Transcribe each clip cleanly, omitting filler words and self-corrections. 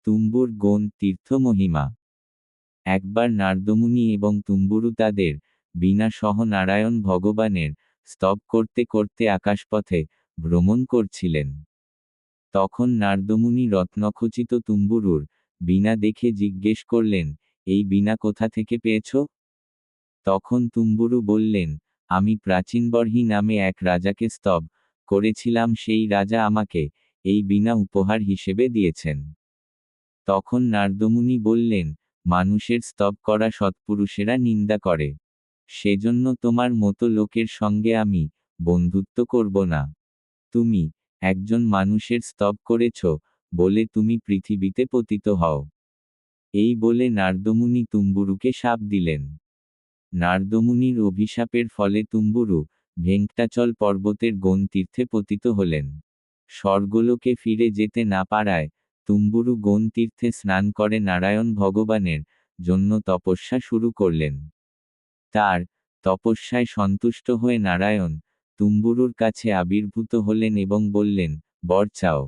তুম্বুর গৌণ তীর্থ মহিমা। একবার নারদমুনি এবং তুম্বুরু তাদের বীণা সহ নারায়ণ ভগবানের স্তব করতে করতে আকাশপথে ভ্রমণ করছিলেন। তখন নারদমুনি রত্নখচিত তুম্বুরুর বীণা দেখে জিজ্ঞেস করলেন, এই বীণা কোথা থেকে পেয়েছ? তখন তুম্বুরু বললেন, আমি প্রাচীনবর্হি নামে এক রাজাকে স্তব করেছিলাম, সেই রাজা আমাকে এই বীণা উপহার হিসেবে দিয়েছেন। তখন নারদমুনি বললেন, মানুষের স্তব করা সৎপুরুষেরা নিন্দা করে, সেজন্য তোমার মতো লোকের সঙ্গে আমি বন্ধুত্ব করব না। তুমি একজন মানুষের স্তব করেছ বলে তুমি পৃথিবীতে পতিত হও। এই বলে নারদমুনি তুম্বুরুকে শাপ দিলেন। নারদমুনির অভিশাপের ফলে তুম্বুরু ভেঙ্কটাচল পর্বতের গৌণ তীর্থে পতিত হলেন। স্বর্গলোকে ফিরে যেতে না পারায় তুম্বুরু গৌণ তীর্থে স্নান করে নারায়ণ ভগবানের জন্য তপস্যা শুরু করলেন। তার তপস্যায় সন্তুষ্ট হয়ে নারায়ণ তুম্বুরুর কাছে আবির্ভূত হলেন এবং বললেন, বর চাও।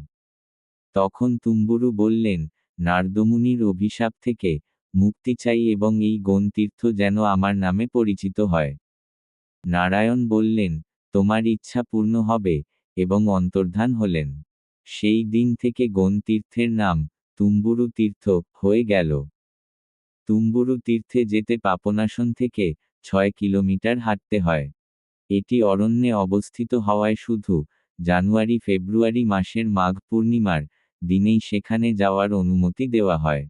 তখন তুম্বুরু বললেন, নারদমুনির অভিশাপ থেকে মুক্তি চাই এবং এই গৌণ তীর্থ যেন আমার নামে পরিচিত হয়। নারায়ণ বললেন, তোমার ইচ্ছা পূর্ণ হবে, এবং অন্তর্ধান হলেন। সেই দিন থেকে গৌণ তীর্থের নাম তুম্বুরু তীর্থ হয়ে গেল। তুম্বুরু তীর্থে যেতে পাপনাশন থেকে 6 কিলোমিটার হাঁটতে হয়। এটি অরণ্যে অবস্থিত হওয়ায় শুধু জানুয়ারি ফেব্রুয়ারি মাসের মাঘ পূর্ণিমার দিনেই সেখানে যাওয়ার অনুমতি দেওয়া হয়।